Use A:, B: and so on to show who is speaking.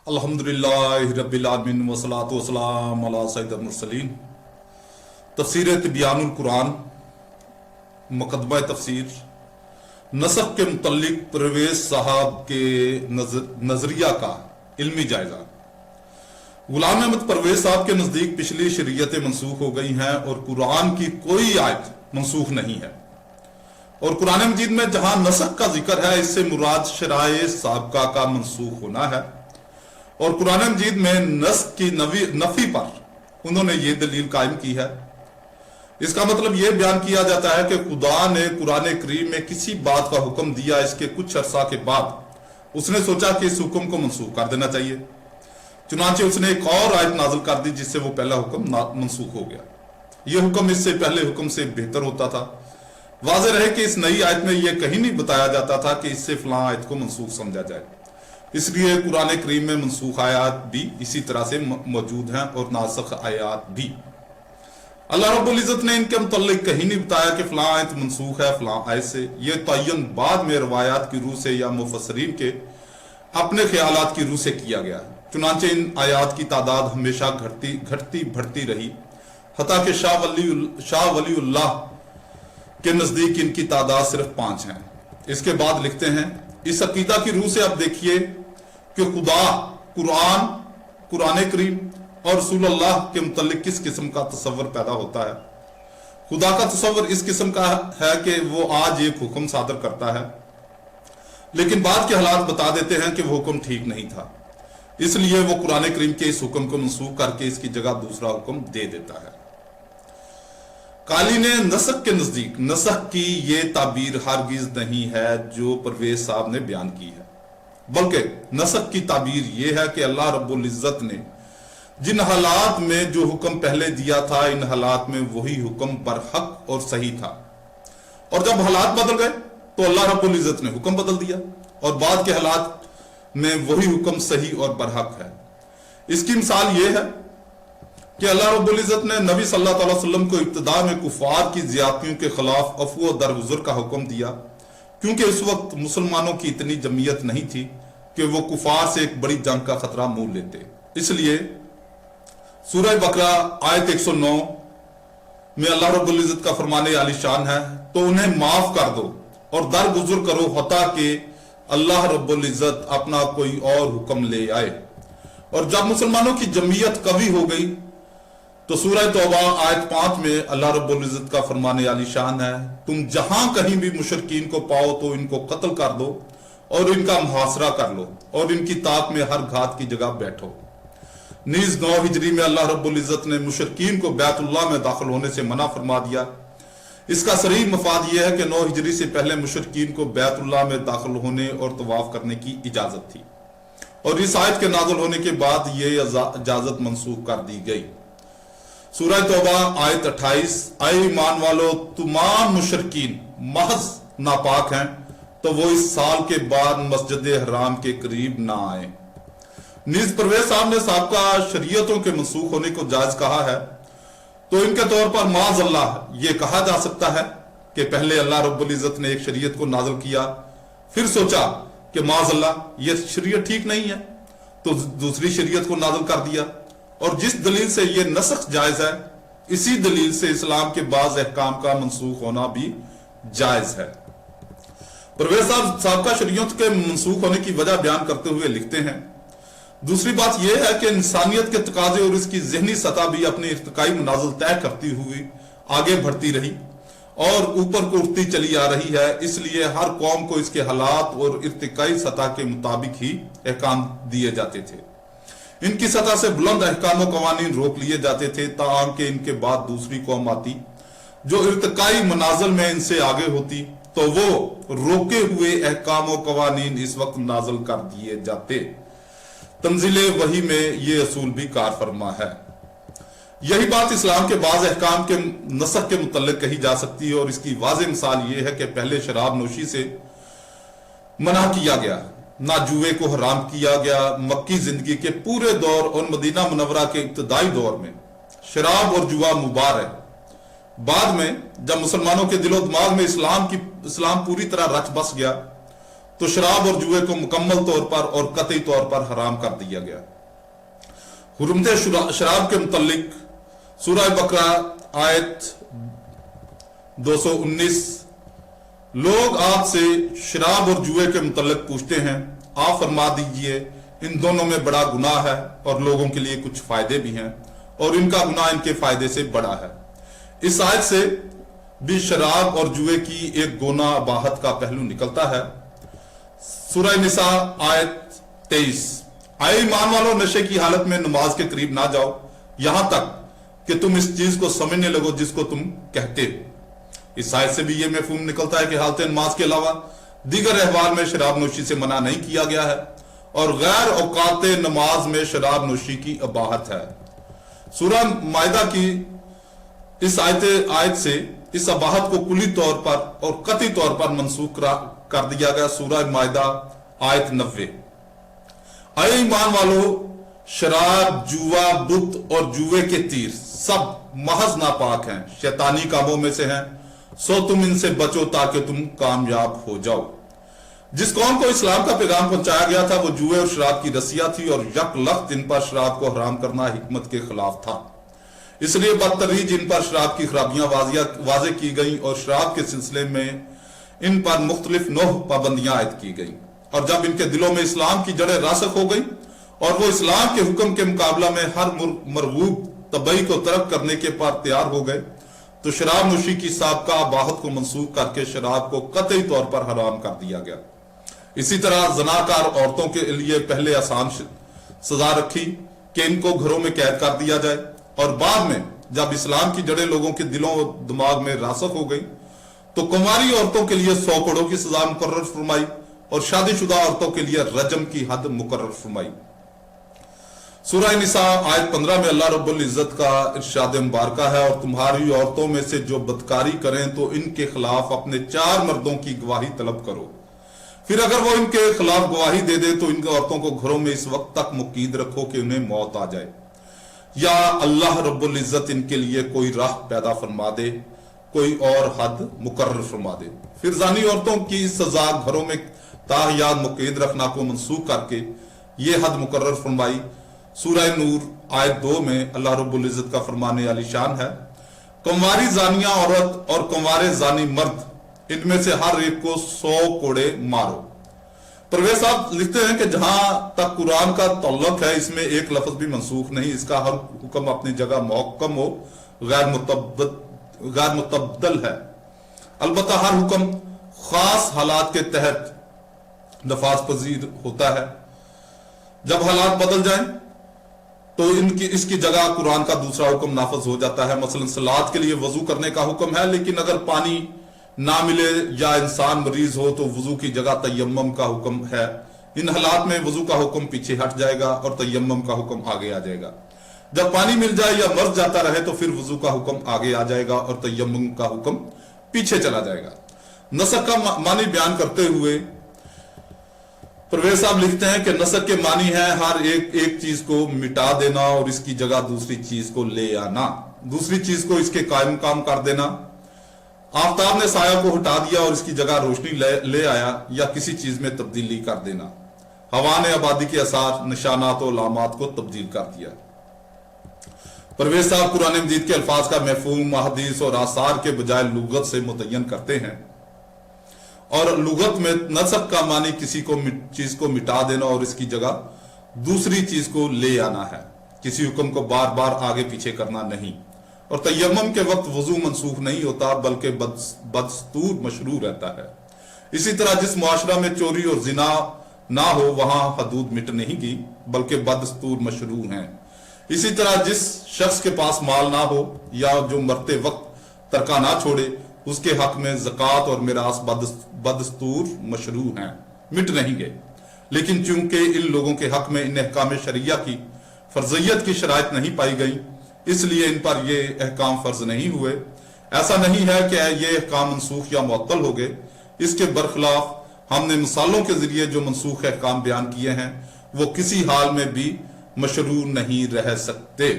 A: अल्हम्दुलिल्लाह रब्बिल आलमीन वस्सलातु वस्सलाम अला सय्यिदिल मुरसलीन। तफसीर तिबयानुल कुरान मुकदमा तफसीर नसख के मुतल्लिक परवेज साहब के नजरिया का इल्मी जायजा। गुलाम अहमद परवेज साहब के नजदीक पिछली शरीयतें मनसूख हो गई हैं और कुरान की कोई आयत मनसूख नहीं है। और कुरान मजीद में जहां नसख का जिक्र है इससे मुराद शराए साबका का मनसूख होना है। और कुरान मजीद में नस्ख की नफी पर उन्होंने ये दलील कायम की है। इसका मतलब यह बयान किया जाता है कि खुदा ने कुरान करीम में किसी बात का हुक्म दिया, इसके कुछ अरसा के बाद उसने सोचा कि इस हुक्म को मनसूख कर देना चाहिए, चुनांचे उसने एक और आयत नाजिल कर दी जिससे वो पहला हुक्म मनसूख हो गया। यह हुक्म इससे पहले हुक्म से बेहतर होता था। वाज़ेह रहे कि इस नई आयत में यह कहीं नहीं बताया जाता था कि इससे फलां आयत को मनसूख समझा जाए, इसलिए कुरान करीम में मनसूख आयात भी इसी तरह से मौजूद हैं और नासख आयात भी। अल्लाह रब्बुल इज़्ज़त ने इनके मुतल्लिक कहीं नहीं बताया कि फलां आयत मनसूख है फलां आयत से। यह तयन बाद में रवायात की रूह से या मुफस्सरीन के अपने ख्यालात की रूह से किया गया। चुनांचे इन आयात की तादाद हमेशा घटती बढ़ती रही, हत्ता कि शाह वलीउल्लाह के नजदीक इनकी तादाद सिर्फ 5 है। इसके बाद लिखते हैं, इस अकीदा की रूह से अब देखिए कि खुदा कुरान करीम और रसूलुल्लाह के मुतल्लिक किस किस्म का तसव्वुर पैदा होता है। खुदा का तसव्वुर इस किस्म का है कि वो आज एक हुक्म सादर करता है लेकिन बाद के हालात बता देते हैं कि वो हुक्म ठीक नहीं था, इसलिए वो कुरान करीम के इस हुक्म को मनसूख करके इसकी जगह दूसरा हुक्म दे देता है। काली ने नसख के नजदीक नसख की ये ताबीर हरगिज नहीं है जो परवेज साहब ने बयान की है, बल्कि नसख की ताबीर ये है कि अल्लाह रब्बुल इज़्ज़त ने जिन हालात में जो हुक्म पहले दिया था इन हालात में वही हुक्म बरहक और सही था, और जब हालात बदल गए तो अल्लाह रब्बुल इज़्ज़त ने हुक्म बदल दिया और बाद के हालात में वही हुक्म सही और बरहक है। इसकी मिसाल यह है कि अल्लाह रब्बुल इज़्ज़त ने नबी सल्लल्लाहु अलैहि वसल्लम को इब्तिदा में कुफार की ज़ियादतियों के खिलाफ अफ़्व व दरगुज़र का हुक्म दिया, क्योंकि उस वक्त मुसलमानों की इतनी जमीयत नहीं थी कि वो कुफार से एक बड़ी जंग का खतरा मोल लेते। इसलिए सूरह बकरा आयत 109 में अल्लाह रब्बुल इज़्ज़त का फरमाने आलीशान है, तो उन्हें माफ कर दो और दरगुज़र करो हत्ता कि अल्लाह रब्बुल इज़्ज़त अपना कोई और हुक्म ले आए। और जब मुसलमानों की जमीयत कवी हो गई तो सूरह तौबा आयत 5 में अल्लाह रब्बुल इज़्ज़त का फरमाने आलीशान है, तुम जहां कहीं भी मुशरिकीन को पाओ तो इनको कत्ल कर दो और इनका मुहासरा कर लो और इनकी ताक में हर घात की जगह बैठो। नीज 9 हिजरी में अल्लाह रब्बुल इज़्ज़त ने मुशरिकीन को बैतुल्लाह में दाखिल होने से मना फरमा दिया। इसका सरीह मफाद यह है कि 9 हिजरी से पहले मुशरिकीन को बैतुल्लाह में दाखिल होने और तवाफ करने की इजाजत थी, और इस आयत के नाज़िल होने के बाद यह इजाजत मनसूख कर दी गई। सूरह तौबा आयत 28, ऐ ईमान वालो तमाम मुशरिकीन महज नापाक हैं तो वो इस साल के बाद मस्जिद हराम के करीब ना आए। नीज परवेज साहब ने साबका शरीयतों के मनसूख होने को जायज कहा है, तो इनके तौर पर माज़अल्लाह ये कहा जा सकता है कि पहले अल्लाह रब्बुल इज़्ज़त ने एक शरीयत को नाज़िल किया, फिर सोचा कि माज़अल्लाह ये शरीयत ठीक नहीं है तो दूसरी शरीयत को नाज़िल कर दिया, और जिस दलील से ये नसख जायज है इसी दलील से इस्लाम के बाज़ अहकाम का मनसूख होना भी जायज है। परवेज साहब साबका शरीयत के मनसूख होने की वजह बयान करते हुए लिखते हैं, दूसरी बात यह है कि इंसानियत के तकाजे और इसकी जहनी सतह भी अपनी इर्तिकाई मनाजिल तय करती हुई आगे बढ़ती रही और ऊपर को उठती चली आ रही है, इसलिए हर कौम को इसके हालात और इर्तिकाई सतह के मुताबिक ही अहकाम दिए जाते थे। इनकी सतह से बुलंद अहकाम व कवानीन रोक लिए जाते थे ताकि इनके बाद दूसरी कौम आती जो इर्तिकाई मनाजिल में इनसे आगे होती तो वो रोके हुए अहकाम व कवानीन इस वक्त नाजिल कर दिए जाते। तंजीले वही में ये असूल भी कार फरमा है। यही बात इस्लाम के बाज़ अहकाम के नसख के मुतल्लिक कही जा सकती है, और इसकी वाज़ेह मिसाल ये है कि पहले शराब नोशी से मना किया गया, ना जुए को हराम किया गया। मक्की जिंदगी के पूरे दौर और मदीना मुनव्वरा के इब्तदाई दौर में शराब और जुआ मुबार है। बाद में जब मुसलमानों के दिलो दिमाग में इस्लाम पूरी तरह रच बस गया تو شراب اور جوئے کو مکمل طور پر اور قطعی طور پر حرام کر دیا گیا۔ حرمت شراب کے متعلق سورہ بقرہ آیت 219، لوگ آپ سے شراب اور جوئے کے متعلق پوچھتے ہیں، آپ فرما دیجئے ان دونوں میں بڑا گناہ ہے اور لوگوں کے لیے کچھ فائدے بھی ہیں، اور ان کا گناہ ان کے فائدے سے بڑا ہے۔ اس آیت سے بھی شراب اور جوئے کی ایک گونا اباحت کا پہلو نکلتا ہے۔ سورہ نساء آیت 23، اے ایمان والو، نشے کی حالت میں نماز کے قریب نہ جاؤ یہاں تک کہ تم اس چیز کو سمجھنے لگو جس کو تم کہتے ہو۔ اس آیت سے بھی یہ مفہوم نکلتا ہے کہ حالت نماز کے علاوہ دیگر احوال میں شراب نوشی سے منع نہیں کیا گیا ہے، اور غیر اوقات نماز میں شراب نوشی کی اباحت ہے۔ سورہ مائدہ کی اس آیت سے اس اباحت کو کلی طور پر اور قطعی طور پر منسوخ کر دیا گیا۔ سورہ مائدہ آیت 90، اے ایمان والو، شراب، جوا، بت اور جوے کے تیر سب محض ناپاک ہیں، شیطانی کاموں میں سے ہیں، سو تم ان سے بچو تاکہ تم کامیاب ہو جاؤ۔ جس قوم کو اسلام کا پیغام پہنچایا گیا تھا وہ جوئے اور شراب کی رسیاں تھی، اور یک لخت ان پر شراب کو حرام کرنا حکمت کے خلاف تھا، اس لیے بدتدریج ان پر شراب کی خرابیاں واضح کی گئیں، اور شراب کے سلسلے میں ان پر مختلف نوع پابندیاں عائد کی گئیں۔ اور جب ان کے دلوں میں اسلام کی جڑیں راسخ ہو گئیں اور وہ اسلام کے حکم کے مقابلہ میں ہر مرغوب طبعی کو ترک کرنے کے پر تیار ہو گئے تو شراب نوشی کی سابقہ اباحت کو منسوخ کر کے شراب کو قطعی طور پر حرام کر دیا گیا۔ اسی طرح زناکار عورتوں کے لیے پہلے آسان سزا رکھی کہ ان کو گھروں میں قید کر دیا جائے، اور بعد میں جب اسلام کی جڑیں لوگوں کے دلوں و دماغ میں راسخ ہو گئی تو کنواری عورتوں کے لیے 100 کوڑوں کی سزا مقرر فرمائی، اور شادی شدہ عورتوں کے لیے رجم کی حد مقرر فرمائی۔ سورہ نساء آیت 15 میں اللہ رب العزت کا ارشاد مبارکہ ہے، اور تمہاری عورتوں میں سے جو بدکاری کریں تو ان کے خلاف اپنے 4 مردوں کی گواہی طلب کرو، پھر اگر وہ ان کے خلاف گواہی دے دے تو ان عورتوں کو گھروں میں اس وقت تک مقید رکھو کہ انہیں موت آ جائے، یا اللہ رب العزت ان کے لیے کوئی راہ پیدا فرما دے، کوئی اور حد مقرر فرما دے۔ پھر زانی عورتوں کی سزا گھروں میں تاحیات مقید رکھنا کو منسوخ کر کے یہ حد مقرر فرمائی۔ سورہ نور آیت 2 میں اللہ رب العزت کا فرمان عالی شان ہے، کنواری زانیہ عورت اور کنوارے زانی مرد ان میں سے ہر ایک کو 100 کوڑے مارو۔ پرویز صاحب لکھتے ہیں کہ جہاں تک قرآن کا تعلق ہے اس میں ایک لفظ بھی منسوخ نہیں، اس کا ہر حکم اپنی جگہ محکم و غیر متبدل ہے، البتہ ہر حکم خاص حالات کے تحت نفاذ پذیر ہوتا ہے۔ جب حالات بدل جائیں تو اس کی جگہ قرآن کا دوسرا حکم نافذ ہو جاتا ہے۔ مثلا صلاۃ کے لیے وضو کرنے کا حکم ہے، لیکن اگر پانی نہ ملے یا انسان مریض ہو تو وضو کی جگہ تیمم کا حکم ہے۔ ان حالات میں وضو کا حکم پیچھے ہٹ جائے گا اور تیمم کا حکم آگے آ جائے گا۔ جب پانی مل جائے یا مر جاتا رہے تو پھر وضو کا حکم آگے آ جائے گا اور تیمم کا حکم پیچھے چلا جائے گا۔ نسخ کا معنی بیان کرتے ہوئے پرویز صاحب لکھتے ہیں کہ نسخ کے معنی ہے ہر ایک چیز کو مٹا دینا اور اس کی جگہ دوسری چیز کو لے آنا، دوسری چیز کو اس کے قائم مقام کر دینا۔ آفتاب نے سایہ کو ہٹا دیا اور اس کی جگہ روشنی لے آیا، یا کسی چیز میں تبدیلی کر دینا۔ ہوا نے آبادی کے اثار، نشانات و علامات کو تبدیل کر دیا۔ پرویز صاحب قرآن مجید کے الفاظ کا مفہوم احادیث اور آثار کے بجائے لغت سے متعین کرتے ہیں، اور لغت میں نسخ کا معنی کسی چیز کو مٹا دینا اور اس کی جگہ دوسری چیز کو لے آنا ہے، کسی حکم کو بار بار آگے پیچھے کرنا نہیں۔ اور تیمم کے وقت وضو منسوخ نہیں ہوتا بلکہ بدستور مشروع رہتا ہے۔ اسی طرح جس معاشرہ میں چوری اور زنا نہ ہو وہاں حدود مٹ نہیں گی بلکہ بدستور مشروع ہیں۔ اسی طرح جس شخص کے پاس مال نہ ہو یا جو مرتے وقت ترکہ نہ چھوڑے اس کے حق میں زکوٰۃ اور میراث بدستور مشروع ہیں، مٹ نہیں گئے، لیکن چونکہ ان لوگوں کے حق میں ان احکام شرعیہ کی فرضیت کی شرائط نہیں پائی گئی اس لیے ان پر یہ احکام فرض نہیں ہوئے۔ ایسا نہیں ہے کہ یہ احکام منسوخ یا معطل ہو گئے، اس کے برخلاف ہم نے مثالوں کے ذریعے جو منسوخ احکام بیان کیے ہیں وہ کسی حال میں بھی مشروع نہیں رہ سکتے۔